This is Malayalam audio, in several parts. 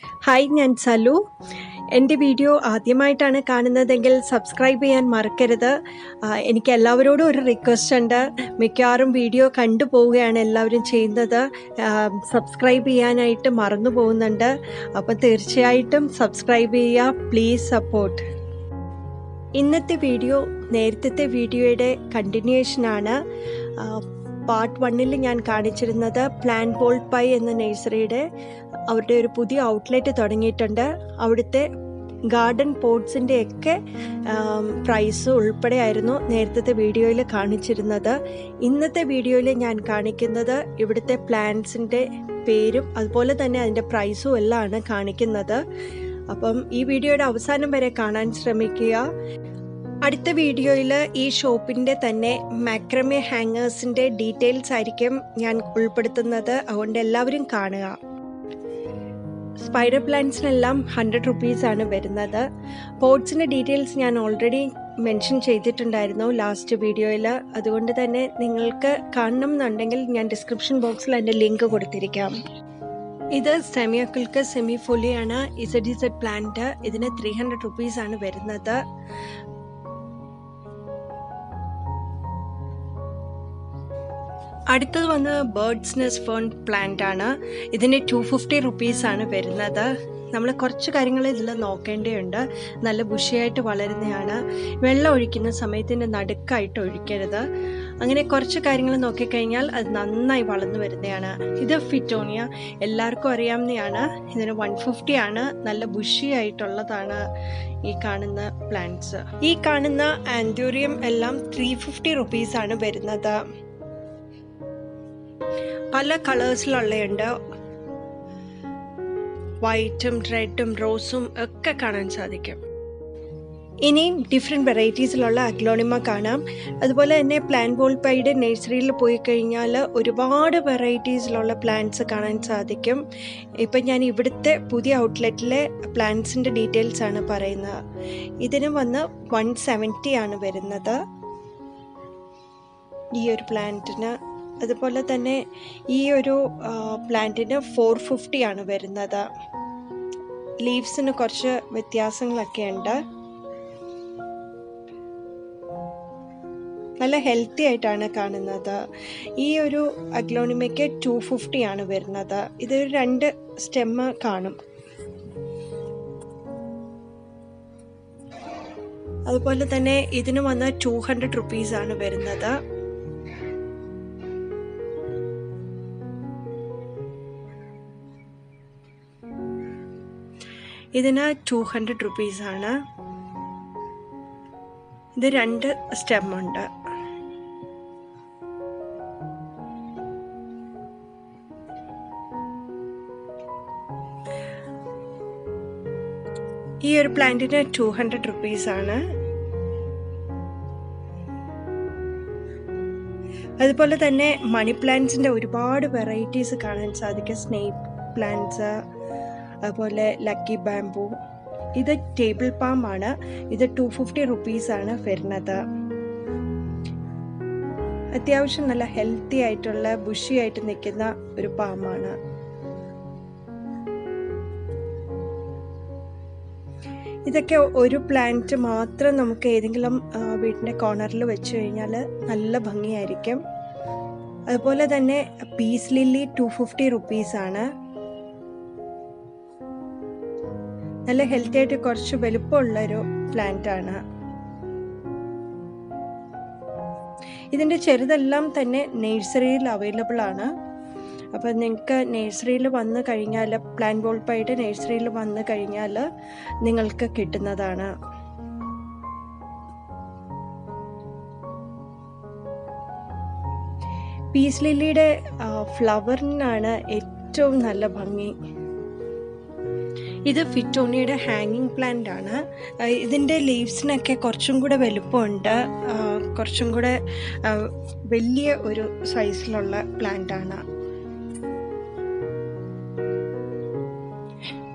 Hi, ഞാൻ Salu. എൻ്റെ വീഡിയോ ആദ്യമായിട്ടാണ് കാണുന്നതെങ്കിൽ സബ്സ്ക്രൈബ് ചെയ്യാൻ മറക്കരുത്. എനിക്ക് എല്ലാവരോടും ഒരു റിക്വസ്റ്റ് ഉണ്ട്. മിക്കവാറും വീഡിയോ കണ്ടു പോവുകയാണ് എല്ലാവരും ചെയ്യുന്നത്. സബ്സ്ക്രൈബ് ചെയ്യാനായിട്ട് മറന്നു പോകുന്നുണ്ട്. അപ്പോൾ തീർച്ചയായിട്ടും സബ്സ്ക്രൈബ് ചെയ്യുക. Please support. ഇന്നത്തെ വീഡിയോ നേരത്തെ വീഡിയോയുടെ കണ്ടിന്യൂഷനാണ്. പാർട്ട് 1 ഞാൻ കാണിച്ചിരുന്നത് Vault.pai എന്ന നഴ്സറിയുടെ അവരുടെ ഒരു പുതിയ ഔട്ട്ലെറ്റ് തുടങ്ങിയിട്ടുണ്ട്. അവിടുത്തെ ഗാർഡൻ പോട്ട്സിൻ്റെയൊക്കെ പ്രൈസ് ഉൾപ്പെടെയായിരുന്നു നേരത്തെ വീഡിയോയിൽ കാണിച്ചിരുന്നത്. ഇന്നത്തെ വീഡിയോയിൽ ഞാൻ കാണിക്കുന്നത് ഇവിടുത്തെ പ്ലാന്റ്സിൻ്റെ പേരും അതുപോലെ തന്നെ അതിൻ്റെ പ്രൈസും എല്ലാമാണ് കാണിക്കുന്നത്. അപ്പം ഈ വീഡിയോയുടെ അവസാനം വരെ കാണാൻ ശ്രമിക്കുക. അടുത്ത വീഡിയോയിൽ ഈ ഷോപ്പിൻ്റെ തന്നെ മാക്രമേ ഹാങ്ങേഴ്സിൻ്റെ ഡീറ്റെയിൽസ് ആയിരിക്കും ഞാൻ ഉൾപ്പെടുത്തുന്നത്. അതുകൊണ്ട് എല്ലാവരും കാണുക. സ്പൈഡർ പ്ലാന്റ്സിനെല്ലാം 100 റുപ്പീസാണ് വരുന്നത്. പോട്ട്സിൻ്റെ ഡീറ്റെയിൽസ് ഞാൻ ഓൾറെഡി മെൻഷൻ ചെയ്തിട്ടുണ്ടായിരുന്നു ലാസ്റ്റ് വീഡിയോയിൽ. അതുകൊണ്ട് തന്നെ നിങ്ങൾക്ക് കാണണം എന്നുണ്ടെങ്കിൽ ഞാൻ ഡിസ്ക്രിപ്ഷൻ ബോക്സിൽ അതിൻ്റെ ലിങ്ക് കൊടുത്തിരിക്കാം. ഇത് സെമിയോക്കിൾക്ക് സെമി ഫോലിയാണ്. Z plant. ഇതിന് 300 റുപ്പീസാണ് വരുന്നത്. അടുത്തത് വന്ന് ബേർഡ്സ് നെസ്റ്റ് ഫേൺ പ്ലാന്റ് ആണ്. ഇതിന് 250 റുപ്പീസാണ് വരുന്നത്. നമ്മൾ കുറച്ച് കാര്യങ്ങൾ ഇതിൽ നോക്കേണ്ടതുണ്ട്. നല്ല ബുഷിയായിട്ട് വളരുന്നതാണ്. വെള്ളം ഒഴിക്കുന്ന സമയത്തിൻ്റെ നടുക്കായിട്ട് ഒഴിക്കരുത്. അങ്ങനെ കുറച്ച് കാര്യങ്ങൾ നോക്കിക്കഴിഞ്ഞാൽ അത് നന്നായി വളർന്നു വരുന്നതാണ്. ഇത് ഫിറ്റോണിയ, എല്ലാവർക്കും അറിയാവുന്നതാണ്. ഇതിന് 150 ആണ്. നല്ല ബുഷിയായിട്ടുള്ളതാണ് ഈ കാണുന്ന പ്ലാന്റ്സ്. ഈ കാണുന്ന ആന്തൂറിയം എല്ലാം 350 റുപ്പീസാണ് വരുന്നത്. പല കളേഴ്സിലുള്ളതുണ്ട്. വൈറ്റും റെഡും റോസും ഒക്കെ കാണാൻ സാധിക്കും. ഇനിയും ഡിഫറെൻറ്റ് വെറൈറ്റീസിലുള്ള അഗ്ലോണിമ കാണാം. അതുപോലെ തന്നെ Vault.paiയുടെ നഴ്സറിയിൽ പോയി കഴിഞ്ഞാൽ ഒരുപാട് വെറൈറ്റീസിലുള്ള പ്ലാന്റ്സ് കാണാൻ സാധിക്കും. ഇപ്പം ഞാൻ ഇവിടുത്തെ പുതിയ ഔട്ട്ലെറ്റിലെ പ്ലാന്റ്സിൻ്റെ ഡീറ്റെയിൽസ് ആണ് പറയുന്നത്. ഇതിന് വന്ന് 170 ആണ് വരുന്നത് ഈ ഒരു പ്ലാന്റിന്. അതുപോലെ തന്നെ ഈ ഒരു പ്ലാന്റിന് 450 ആണ് വരുന്നത്. ലീവ്സിന് കുറച്ച് വ്യത്യാസങ്ങളൊക്കെ ഉണ്ട്. നല്ല ഹെൽത്തി ആയിട്ടാണ് കാണുന്നത്. ഈ ഒരു അഗ്ലോണിമയ്ക്ക് 250 ആണ് വരുന്നത്. ഇത് 2 സ്റ്റെമ്മ് കാണും. അതുപോലെ തന്നെ ഇതിന് വന്ന് 200 റുപ്പീസാണ് വരുന്നത്. ഇതിന് 200 റുപ്പീസാണ്. ഇത് 2 സ്റ്റെമ്മുണ്ട്. ഈ ഒരു പ്ലാന്റിന് 200 റുപ്പീസാണ്. അതുപോലെ തന്നെ മണി പ്ലാന്റ്സിൻ്റെ ഒരുപാട് വെറൈറ്റീസ് കാണാൻ സാധിക്കും. സ്നേക്ക് പ്ലാന്റ്സ്, അതുപോലെ ലക്കി ബാംബു. ഇത് ടേബിൾ പാം ആണ്. ഇത് 250 റുപ്പീസാണ് വരുന്നത്. അത്യാവശ്യം നല്ല ഹെൽത്തി ആയിട്ടുള്ള ബുഷി ആയിട്ട് നിൽക്കുന്ന ഒരു പാമാണ്. ഇതൊക്കെ ഒരു പ്ലാന്റ് മാത്രം നമുക്ക് ഏതെങ്കിലും വീടിൻ്റെ കോർണറിൽ വെച്ച് കഴിഞ്ഞാൽ നല്ല ഭംഗിയായിരിക്കും. അതുപോലെ തന്നെ പീസ് ലില്ലി 250 റുപ്പീസാണ്. നല്ല ഹെൽത്തി ആയിട്ട് കുറച്ച് വലുപ്പമുള്ളൊരു പ്ലാന്റ് ആണ്. ഇതിൻ്റെ ചെറുതെല്ലാം തന്നെ നഴ്സറിയിൽ അവൈലബിൾ ആണ്. അപ്പോൾ നിങ്ങൾക്ക് നഴ്സറിയിൽ വന്നു കഴിഞ്ഞാൽ Vault.paiയുടെ നഴ്സറിയിൽ വന്നു കഴിഞ്ഞാൽ നിങ്ങൾക്ക് കിട്ടുന്നതാണ്. പീസ് ലില്ലിയുടെ ഫ്ലവറിനാണ് ഏറ്റവും നല്ല ഭംഗി. ഇത് ഫിറ്റോണിയയുടെ ഹാങ്ങിങ് പ്ലാന്റ് ആണ്. ഇതിൻ്റെ ലീവ്സിനൊക്കെ കുറച്ചും കൂടെ വലുപ്പമുണ്ട്. കുറച്ചും കൂടെ വലിയ ഒരു സൈസിലുള്ള പ്ലാന്റ് ആണ്.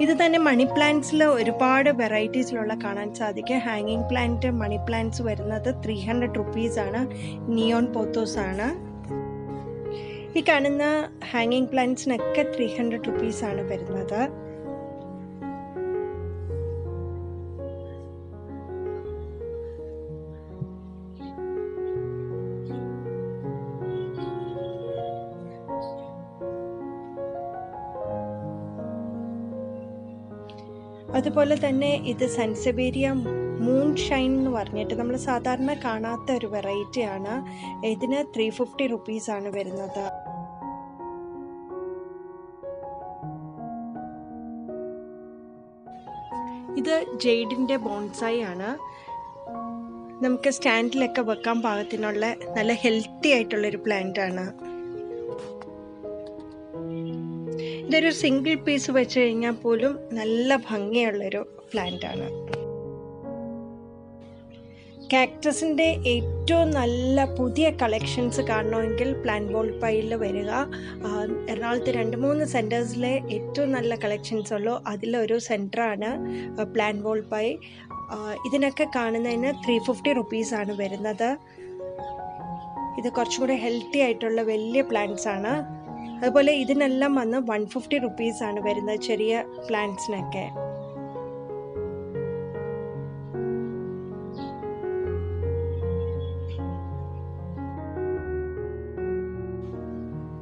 ഇത് തന്നെ മണി പ്ലാന്റ്സിൽ ഒരുപാട് വെറൈറ്റീസിലുള്ള കാണാൻ സാധിക്കും. ഹാങ്ങിങ് പ്ലാന്റ് മണി പ്ലാന്റ്സ് വരുന്നത് 300 റുപ്പീസാണ്. നിയോൺ പോത്തോസ് ആണ്. ഈ കാണുന്ന ഹാങ്ങിങ് പ്ലാന്റ്സിനൊക്കെ 300 റുപ്പീസാണ് വരുന്നത്. അതുപോലെ തന്നെ ഇത് സൻസെവേരിയ മൂൺഷൈൻ എന്ന് പറഞ്ഞിട്ട് നമ്മൾ സാധാരണ കാണാത്ത ഒരു വെറൈറ്റിയാണ്. ഇതിന് 350 റുപ്പീസാണ് വരുന്നത്. ഇത് ജെയ്ഡിൻ്റെ ബോൺസായി ആണ്. നമുക്ക് സ്റ്റാൻഡിലൊക്കെ വെക്കാൻ പാകത്തിനുള്ള നല്ല ഹെൽത്തി ആയിട്ടുള്ളൊരു പ്ലാന്റ് ആണ്. ഇതൊരു സിംഗിൾ പീസ് വെച്ച് കഴിഞ്ഞാൽ പോലും നല്ല ഭംഗിയുള്ളൊരു പ്ലാന്റ് ആണ്. കാക്ടസിൻ്റെ ഏറ്റവും നല്ല പുതിയ കളക്ഷൻസ് കാണണമെങ്കിൽ Vault.paiയിൽ വരിക. എറണാകുളത്ത് 2-3 സെൻറ്റേഴ്സിലെ ഏറ്റവും നല്ല കളക്ഷൻസ് ഉള്ളൂ. അതിലൊരു സെൻറ്ററാണ് Vault.pai. ഇതിനൊക്കെ കാണുന്നതിന് 350 റുപ്പീസാണ് വരുന്നത്. ഇത് കുറച്ചും കൂടെ ഹെൽത്തി ആയിട്ടുള്ള വലിയ പ്ലാന്റ്സ് ആണ്. അതുപോലെ ഇതിനെല്ലാം വന്ന് 150 റുപ്പീസാണ് വരുന്നത് ചെറിയ പ്ലാന്റ്സിനൊക്കെ.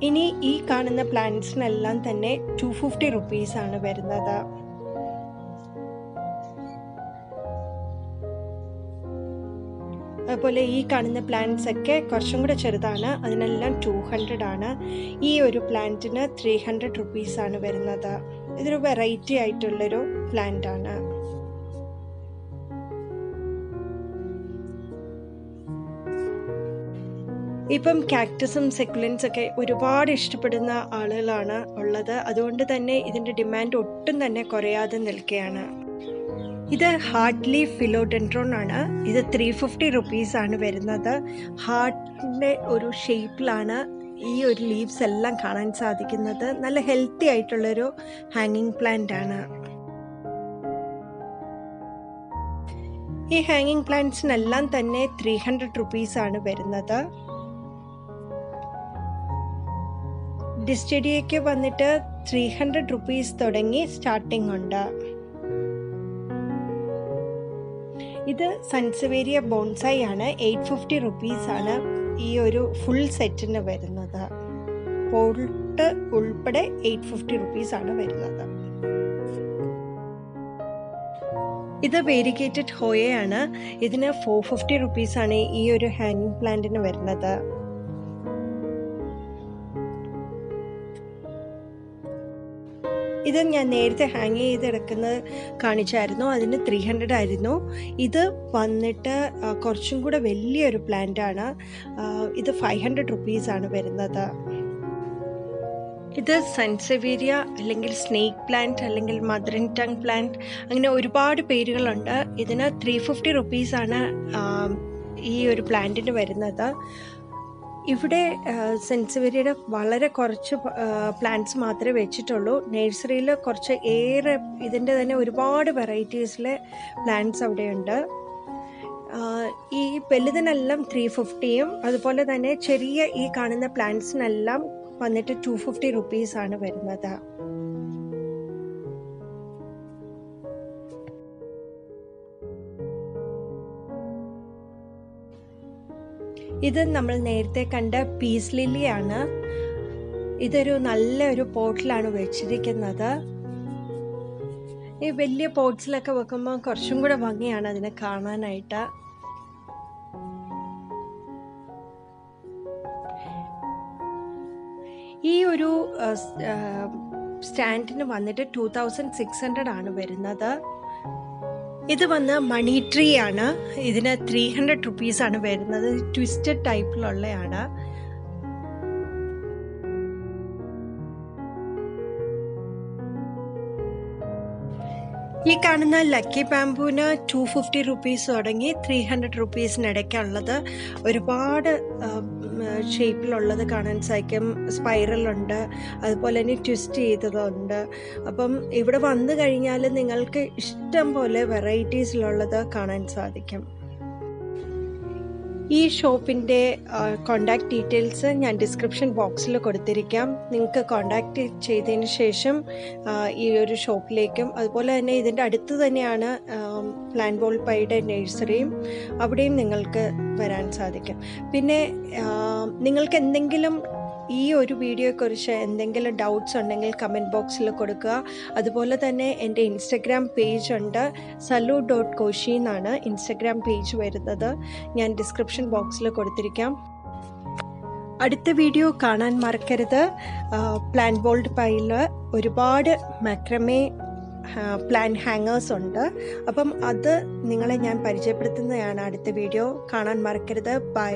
ഇനി ഈ കാണുന്ന പ്ലാന്റ്സിനെല്ലാം തന്നെ 250 റുപ്പീസാണ് വരുന്നത്. അതുപോലെ ഈ കാണുന്ന പ്ലാന്റ്സ് ഒക്കെ കുറച്ചും കൂടെ ചെറുതാണ്, അതിനെല്ലാം 200 ആണ്. ഈ ഒരു പ്ലാന്റിന് 300 റുപ്പീസാണ് വരുന്നത്. ഇതൊരു വെറൈറ്റി ആയിട്ടുള്ളൊരു പ്ലാന്റ് ആണ്. ഇപ്പം കാക്ടസും സെക്കുലൻസ് ഒക്കെ ഒരുപാട് ഇഷ്ടപ്പെടുന്ന ആളുകളാണ് ഉള്ളത്. അതുകൊണ്ട് തന്നെ ഇതിൻ്റെ ഡിമാൻഡ് ഒട്ടും തന്നെ കുറയാതെ നിൽക്കുകയാണ്. ഇത് ഹാർട്ട്ലീഫ് ഫിലോഡെൻഡ്രോൺ ആണ്. ഇത് 350 റുപ്പീസാണ് വരുന്നത്. ഹാർട്ടിൻ്റെ ഒരു ഷേപ്പിലാണ് ഈ ഒരു ലീവ്സ് എല്ലാം കാണാൻ സാധിക്കുന്നത്. നല്ല ഹെൽത്തി ആയിട്ടുള്ളൊരു ഹാങ്ങിങ് പ്ലാന്റ് ആണ്. ഈ ഹാങ്ങിങ് പ്ലാന്റ്സിനെല്ലാം തന്നെ 300 റുപ്പീസാണ് വരുന്നത്. ഡിസ്ചിഡിയയ്ക്ക് വന്നിട്ട് 300 റുപ്പീസ് തുടങ്ങി സ്റ്റാർട്ടിംഗ് ഉണ്ട്. ഇത് സൻസെവേരിയ ബോൺസായി ആണ്. 850 റുപ്പീസാണ് ഈ ഒരു ഫുൾ സെറ്റിന് വരുന്നത്. പോട്ട് ഉൾപ്പെടെ 850 റുപ്പീസാണ് വരുന്നത്. ഇത് വേരിഗേറ്റഡ് ഹോയയാണ്. ഇതിന് 450 റുപ്പീസാണ് ഈ ഒരു ഹാങ്ങിങ് പ്ലാന്റിന് വരുന്നത്. ഇത് ഞാൻ നേരത്തെ ഹാങ് ചെയ്തെടുക്കുന്നത് കാണിച്ചായിരുന്നു. അതിന് 300 ആയിരുന്നു. ഇത് വന്നിട്ട് കുറച്ചും കൂടെ വലിയൊരു പ്ലാന്റ് ആണ്. ഇത് 500 റുപ്പീസാണ് വരുന്നത്. ഇത് സൻസെവേരിയ അല്ലെങ്കിൽ സ്നേക്ക് പ്ലാന്റ് അല്ലെങ്കിൽ മദർ ഇൻ ടങ് പ്ലാന്റ്, അങ്ങനെ ഒരുപാട് പേരുകളുണ്ട്. ഇതിന് 350 റുപ്പീസാണ് ഈ ഒരു പ്ലാന്റിന് വരുന്നത്. ഇവിടെ സെൻസെവേരിയയുടെ വളരെ കുറച്ച് പ്ലാന്റ്സ് മാത്രമേ വെച്ചിട്ടുള്ളൂ. നഴ്സറിയിൽ കുറച്ച് ഏറെ ഇതിൻ്റെ തന്നെ ഒരുപാട് വെറൈറ്റീസിലെ പ്ലാന്റ്സ് അവിടെയുണ്ട്. ഈ വലുതിനെല്ലാം 350യും അതുപോലെ തന്നെ ചെറിയ ഈ കാണുന്ന പ്ലാന്റ്സിനെല്ലാം വന്നിട്ട് 250 റുപ്പീസാണ് വരുന്നത്. ഇത് നമ്മൾ നേരത്തെ കണ്ട പീസ് ലില്ലിയാണ്. ഇതൊരു നല്ലൊരു പോട്ടിലാണ് വെച്ചിരിക്കുന്നത്. ഈ വലിയ പോട്ട്സിലൊക്കെ വെക്കുമ്പോൾ കുറച്ചും കൂടെ ഭംഗിയാണ് അതിനെ കാണാനായിട്ട്. ഈ ഒരു സ്റ്റാൻഡിന് വന്നിട്ട് 2600 ആണ് വരുന്നത്. ഇത് വന്ന് മണി ട്രീ ആണ്. ഇതിന് 300 റുപ്പീസാണ് വരുന്നത്. ട്വിസ്റ്റഡ് ടൈപ്പിലുള്ളതാണ്. ഈ കാണുന്ന ലക്കി ബാംബുവിന് 250 റുപ്പീസ് തുടങ്ങി 300 റുപ്പീസിനിടയ്ക്കുള്ളത്. ഒരുപാട് ഷേപ്പിലുള്ളത് കാണാൻ സാധിക്കും. സ്പൈറലുണ്ട്, അതുപോലെ തന്നെ ട്വിസ്റ്റ് ചെയ്തതുണ്ട്. അപ്പം ഇവിടെ വന്നു കഴിഞ്ഞാൽ നിങ്ങൾക്ക് ഇഷ്ടം പോലെ വെറൈറ്റീസിലുള്ളത് കാണാൻ സാധിക്കും. ഈ ഷോപ്പിൻ്റെ കോണ്ടാക്ട് ഡീറ്റെയിൽസ് ഞാൻ ഡിസ്ക്രിപ്ഷൻ ബോക്സിൽ കൊടുത്തിരിക്കാം. നിങ്ങൾക്ക് കോണ്ടാക്ട് ചെയ്തതിന് ശേഷം ഈ ഒരു ഷോപ്പിലേക്കും, അതുപോലെ തന്നെ ഇതിൻ്റെ അടുത്ത് തന്നെയാണ് Vault.paiയുടെ നഴ്സറിയും, അവിടെയും നിങ്ങൾക്ക് വരാൻ സാധിക്കും. പിന്നെ നിങ്ങൾക്ക് എന്തെങ്കിലും ഈ ഒരു വീഡിയോയെക്കുറിച്ച് എന്തെങ്കിലും ഡൗട്ട്സ് ഉണ്ടെങ്കിൽ കമൻറ്റ് ബോക്സിൽ കൊടുക്കുക. അതുപോലെ തന്നെ എൻ്റെ ഇൻസ്റ്റഗ്രാം പേജ് ഉണ്ട്. salu.koshy എന്നാണ് ഇൻസ്റ്റഗ്രാം പേജ് വരുന്നത്. ഞാൻ ഡിസ്ക്രിപ്ഷൻ ബോക്സിൽ കൊടുത്തിരിക്കാം. അടുത്ത വീഡിയോ കാണാൻ മറക്കരുത്. പ്ലാന്റ് Vault.paiയിൽ ഒരുപാട് മാക്രമേ പ്ലാൻ ഹാങ്ങേഴ്സ് ഉണ്ട്. അപ്പം അത് നിങ്ങളെ ഞാൻ പരിചയപ്പെടുത്തുന്നതാണ് അടുത്ത വീഡിയോ. കാണാൻ മറക്കരുത്. ബൈ.